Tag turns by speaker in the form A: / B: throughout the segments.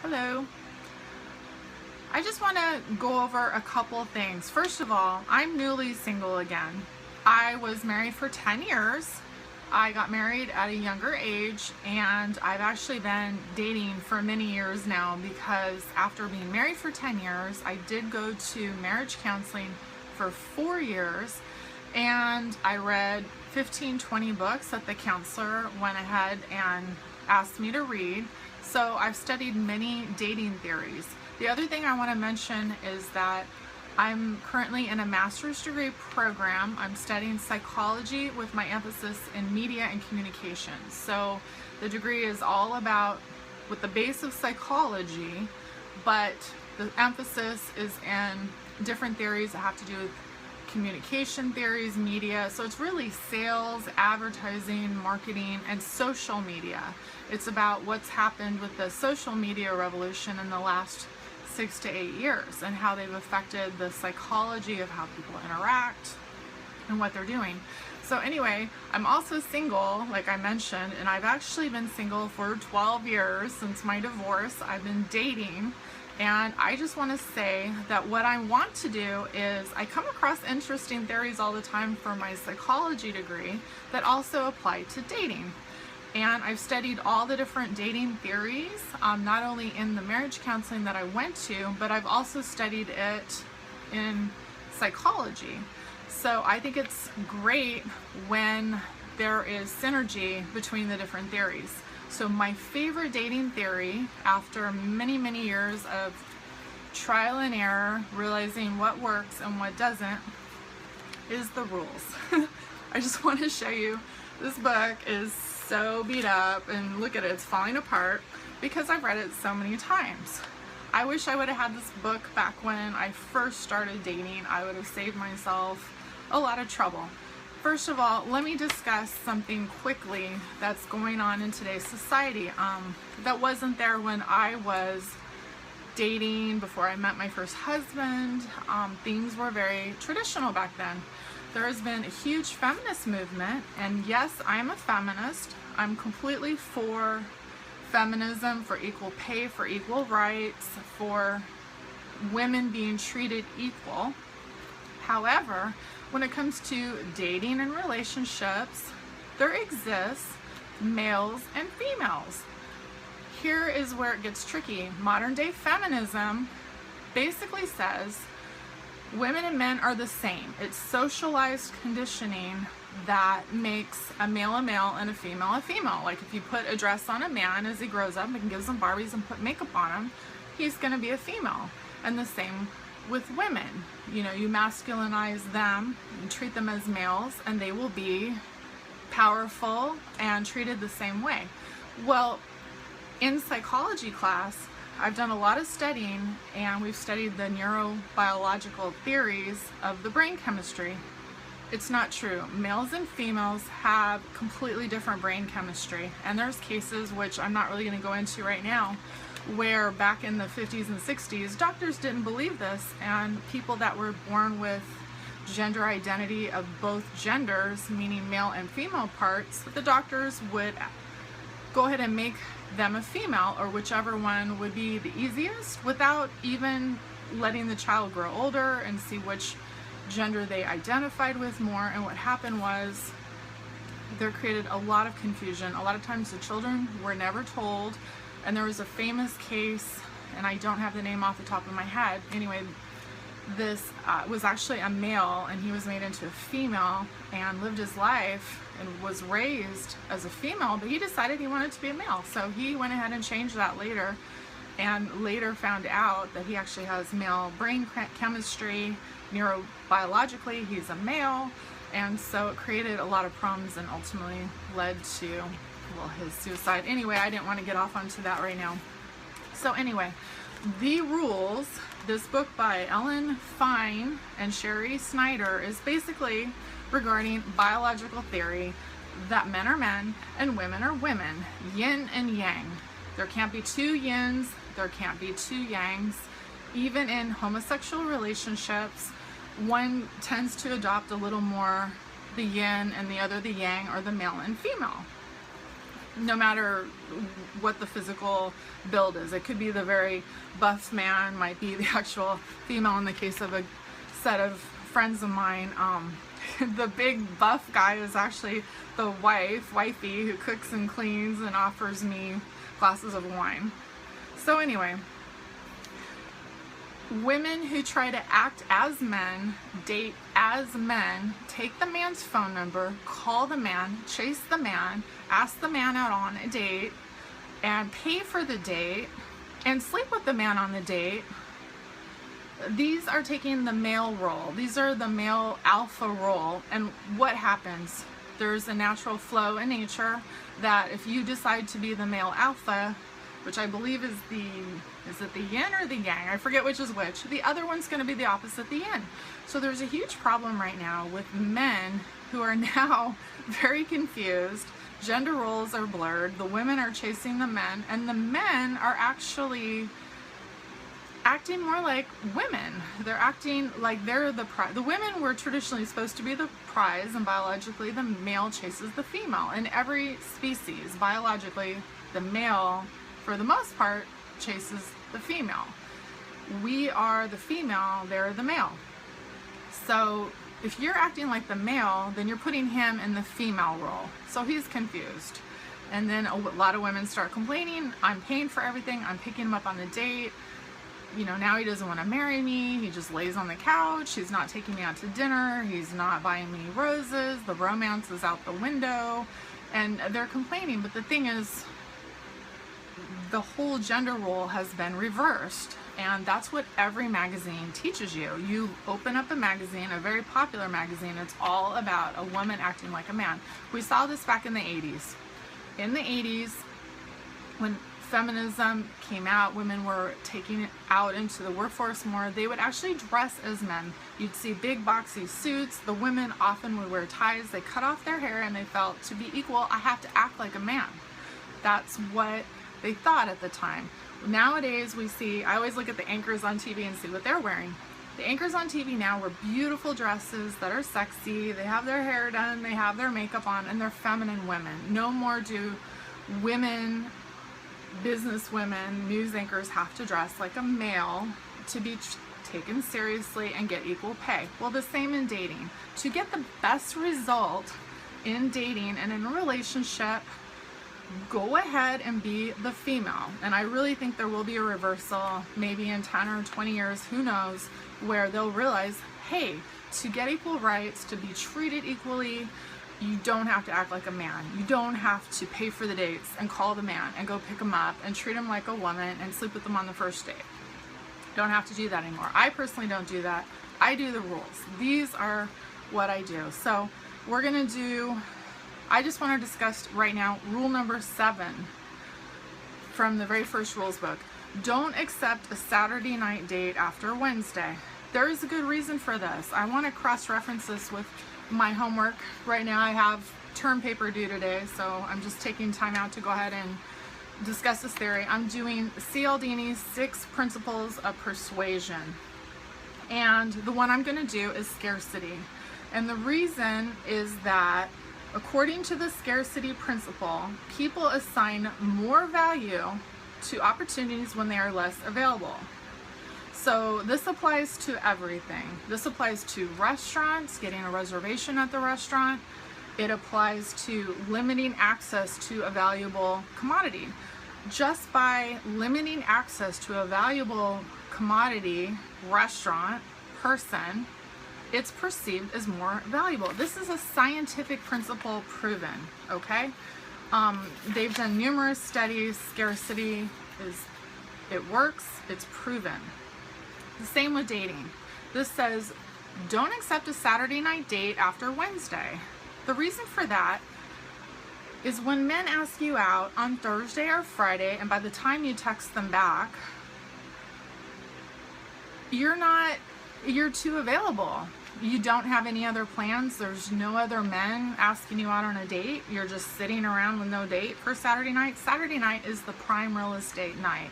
A: Hello. I just want to go over a couple of things. First of all, I'm newly single again. I was married for 10 years. I got married at a younger age, and I've actually been dating for many years now because after being married for 10 years, I did go to marriage counseling for 4 years, and I read 20 books that the counselor went ahead and asked me to read. So I've studied many dating theories. The other thing I want to mention is that I'm currently in a master's degree program. I'm studying psychology with my emphasis in media and communications. So the degree is all about with the base of psychology, but the emphasis is in different theories that have to do with communication theories, media. So it's really sales, advertising, marketing, and social media. It's about what's happened with the social media revolution in the last 6 to 8 years and how they've affected the psychology of how people interact and what they're doing. So anyway, I'm also single, like I mentioned, and I've actually been single for 12 years since my divorce. I've been dating, and I just want to say that what I want to do is I come across interesting theories all the time for my psychology degree that also apply to dating. And I've studied all the different dating theories, not only in the marriage counseling that I went to, but I've also studied it in psychology. So I think it's great when there is synergy between the different theories. So my favorite dating theory, after many, many years of trial and error, realizing what works and what doesn't, is the rules. I just want to show you, this book is so beat up, and look at it, it's falling apart because I've read it so many times. I wish I would have had this book back when I first started dating. I would have saved myself a lot of trouble. First of all, let me discuss something quickly that's going on in today's society that wasn't there when I was dating, before I met my first husband. Things were very traditional back then. There has been a huge feminist movement, and yes, I'm a feminist. I'm completely for feminism, for equal pay, for equal rights, for women being treated equal. However, when it comes to dating and relationships, there exists males and females. Here is where it gets tricky. Modern day feminism basically says women and men are the same. It's socialized conditioning that makes a male and a female. Like if you put a dress on a man as he grows up and gives him Barbies and put makeup on him, he's going to be a female. And the same with women. You know, you masculinize them and treat them as males, and they will be powerful and treated the same way. Well, in psychology class, I've done a lot of studying, and we've studied the neurobiological theories of the brain chemistry. It's not true. Males and females have completely different brain chemistry, and there's cases, which I'm not really going to go into right now, where back in the 50s and 60s, doctors didn't believe this, and people that were born with gender identity of both genders, meaning male and female parts, the doctors would go ahead and make them a female, or whichever one would be the easiest, without even letting the child grow older and see which gender they identified with more. And what happened was there created a lot of confusion. A lot of times the children were never told, and there was a famous case, and I don't have the name off the top of my head. Anyway, this was actually a male, and he was made into a female and lived his life and was raised as a female, but he decided he wanted to be a male. So he went ahead and changed that later, and later found out that he actually has male brain chemistry. Neurobiologically, he's a male, and so it created a lot of problems and ultimately led to, well, his suicide. Anyway, I didn't want to get off onto that right now. So anyway, The Rules, this book by Ellen Fein and Sherrie Schneider, is basically regarding biological theory that men are men and women are women, yin and yang. There can't be two yins, there can't be two yangs. Even in homosexual relationships, one tends to adopt a little more the yin and the other the yang, or the male and female. no matter what the physical build is. It could be the very buff man, might be the actual female in the case of a set of friends of mine. The big buff guy is actually the wifey, who cooks and cleans and offers me glasses of wine. So anyway, women who try to act as men, date as men, take the man's phone number, call the man, chase the man, ask the man out on a date, and pay for the date, and sleep with the man on the date. These are taking the male role. These are the male alpha role. And what happens? There's a natural flow in nature that if you decide to be the male alpha, which I believe is it the yin or the yang? I forget which is which. The other one's going to be the opposite, the yin. So there's a huge problem right now with men who are now very confused. Gender roles are blurred. The women are chasing the men, and the men are actually acting more like women. They're acting like they're the prize. The women were traditionally supposed to be the prize, and biologically the male chases the female. In every species, biologically, the male, for the most part, chases the female. We are the female, they're the male. So if you're acting like the male, then you're putting him in the female role. So he's confused. And then a lot of women start complaining, I'm paying for everything, I'm picking him up on the date. You know, now he doesn't want to marry me, he just lays on the couch, he's not taking me out to dinner, he's not buying me roses, the romance is out the window, and they're complaining. But the thing is, the whole gender role has been reversed, and that's what every magazine teaches you. You open up a magazine, a very popular magazine, it's all about a woman acting like a man. We saw this back in the 80s. In the 80s, when feminism came out, women were taking it out into the workforce more. They would actually dress as men. You'd see big boxy suits. The women often would wear ties. They cut off their hair, and they felt, to be equal, I have to act like a man. That's what they thought at the time. Nowadays we see, I always look at the anchors on TV and see what they're wearing. The anchors on TV now wear beautiful dresses that are sexy. They have their hair done, they have their makeup on, and they're feminine women. No more do women, business women, news anchors have to dress like a male to be taken seriously and get equal pay. Well, the same in dating. To get the best result in dating and in a relationship, go ahead and be the female. And I really think there will be a reversal, maybe in 10 or 20 years, who knows, where they'll realize, hey, to get equal rights, to be treated equally, you don't have to act like a man. You don't have to pay for the dates and call the man and go pick him up and treat him like a woman and sleep with them on the first date. Don't have to do that anymore. I personally don't do that. I do the rules. These are what I do. So we're gonna do, I just want to discuss right now rule number 7 from the very first rules book. Don't accept a Saturday night date after Wednesday. There is a good reason for this. I want to cross-reference this with my homework. Right now I have term paper due today, so I'm just taking time out to go ahead and discuss this theory. I'm doing Cialdini's 6 Principles of Persuasion, and the one I'm going to do is scarcity. And the reason is that according to the scarcity principle, people assign more value to opportunities when they are less available. So this applies to everything. This applies to restaurants, getting a reservation at the restaurant. It applies to limiting access to a valuable commodity. Just by limiting access to a valuable commodity, restaurant, person, it's perceived as more valuable. This is a scientific principle proven, okay? They've done numerous studies. Scarcity it works, it's proven. The same with dating. This says, don't accept a Saturday night date after Wednesday. The reason for that is when men ask you out on Thursday or Friday, and by the time you text them back, you're too available. You don't have any other plans. There's no other men asking you out on a date. You're just sitting around with no date for Saturday night. Saturday night is the prime real estate night.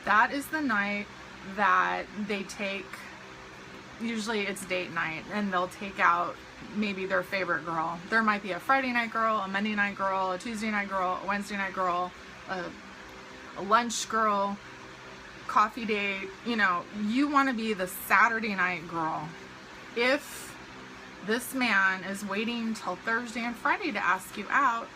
A: That is the night that they take, usually it's date night, and they'll take out maybe their favorite girl. There might be a Friday night girl, a Monday night girl, a Tuesday night girl, a Wednesday night girl, a lunch girl, coffee date. You know, you want to be the Saturday night girl. If this man is waiting till Thursday and Friday to ask you out,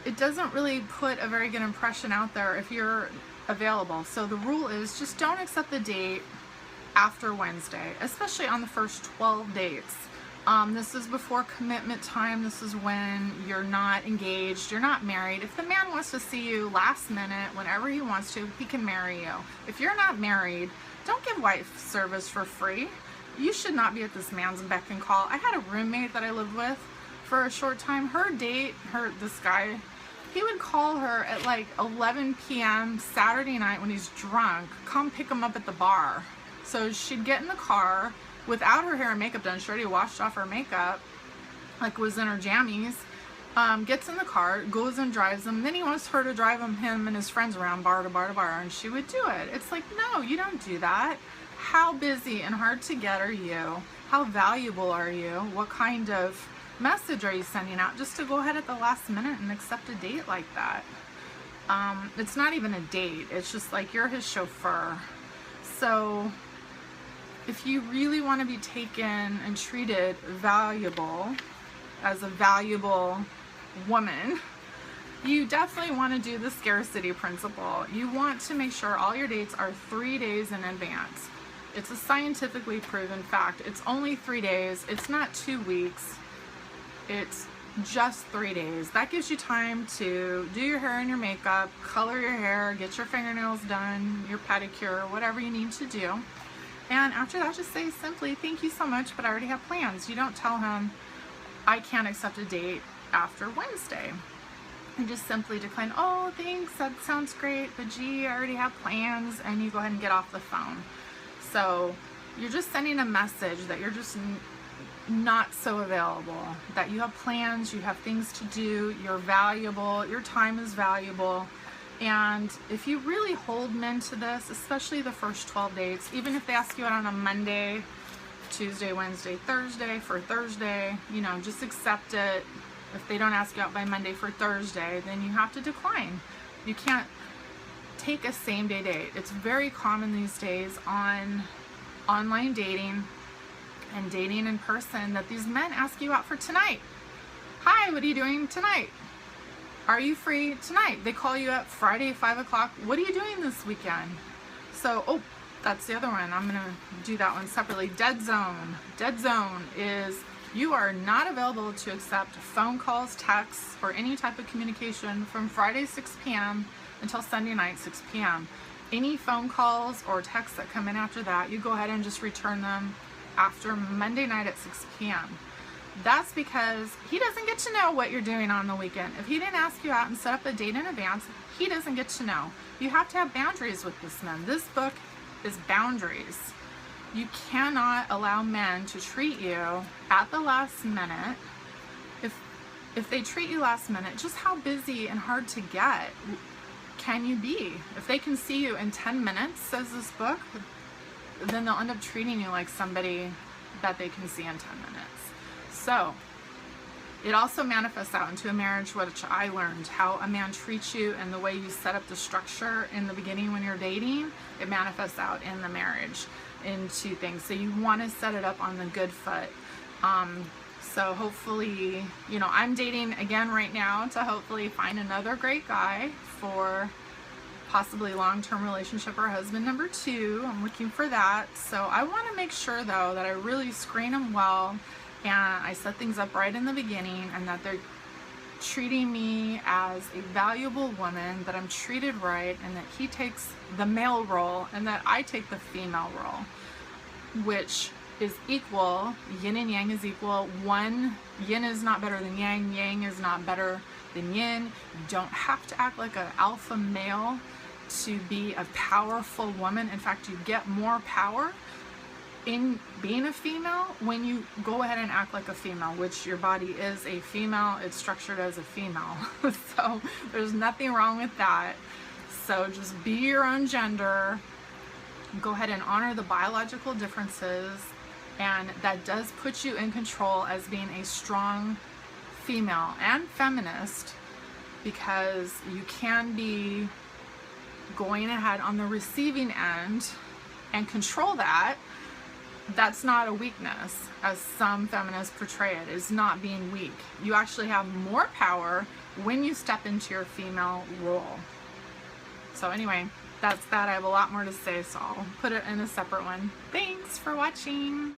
A: it doesn't really put a very good impression out there if you're available. So the rule is just don't accept the date after Wednesday, especially on the first 12 dates. This is before commitment time. This is when you're not engaged, you're not married. If the man wants to see you last minute, whenever he wants to, he can marry you. If you're not married, don't give wife service for free. You should not be at this man's beck and call. I had a roommate that I lived with for a short time. This guy, he would call her at like 11 p.m. Saturday night when he's drunk, come pick him up at the bar. So she'd get in the car without her hair and makeup done. She already washed off her makeup, like was in her jammies. Gets in the car, goes and drives him. Then he wants her to drive him and his friends around bar to bar to bar, and she would do it. It's like, no, you don't do that. How busy and hard to get are you? How valuable are you? What kind of message are you sending out just to go ahead at the last minute and accept a date like that? It's not even a date. It's just like you're his chauffeur. So if you really want to be taken and treated valuable as a valuable woman, you definitely want to do the scarcity principle. You want to make sure all your dates are 3 days in advance. It's a scientifically proven fact. It's only 3 days. It's not 2 weeks. It's just 3 days. That gives you time to do your hair and your makeup, color your hair, get your fingernails done, your pedicure, whatever you need to do. And after that, just say simply, thank you so much, but I already have plans. You don't tell him, I can't accept a date after Wednesday. And just simply decline, oh, thanks, that sounds great, but gee, I already have plans, and you go ahead and get off the phone. So you're just sending a message that you're just not so available, that you have plans, you have things to do, you're valuable, your time is valuable. And if you really hold men to this, especially the first 12 dates, even if they ask you out on a Monday, Tuesday, Wednesday, Thursday, for Thursday, you know, just accept it. If they don't ask you out by Monday for Thursday, then you have to decline. You can't take a same day date. It's very common these days on online dating and dating in person that these men ask you out for tonight. Hi, what are you doing tonight? Are you free tonight? They call you up Friday, 5 o'clock. What are you doing this weekend? So, oh, that's the other one. I'm going to do that one separately. Dead zone. Dead zone is you are not available to accept phone calls, texts, or any type of communication from Friday 6 p.m. until Sunday night 6 p.m. Any phone calls or texts that come in after that, you go ahead and just return them after Monday night at 6 p.m. That's because he doesn't get to know what you're doing on the weekend. If he didn't ask you out and set up a date in advance, he doesn't get to know. You have to have boundaries with this man. This book is boundaries. You cannot allow men to treat you at the last minute. If they treat you last minute, just how busy and hard to get can you be? If they can see you in 10 minutes, says this book, then they'll end up treating you like somebody that they can see in 10 minutes. So it also manifests out into a marriage, which I learned, how a man treats you and the way you set up the structure in the beginning when you're dating, it manifests out in the marriage into things. So you want to set it up on the good foot. So hopefully, you know, I'm dating again right now to hopefully find another great guy for possibly long-term relationship or husband number 2. I'm looking for that. So I want to make sure though that I really screen them well and I set things up right in the beginning and that they're treating me as a valuable woman, that I'm treated right, and that he takes the male role and that I take the female role, which is equal. Yin and yang is equal. One, yin is not better than yang, yang is not better than yin. You don't have to act like an alpha male to be a powerful woman. In fact, you get more power in being a female when you go ahead and act like a female, which your body is a female, it's structured as a female. So there's nothing wrong with that. So just be your own gender, go ahead and honor the biological differences, And that does put you in control as being a strong female and feminist, because you can be going ahead on the receiving end and control that. That's not a weakness, as some feminists portray it, is not being weak. You actually have more power when you step into your female role. So anyway, that's that. I have a lot more to say, so I'll put it in a separate one. Thanks for watching.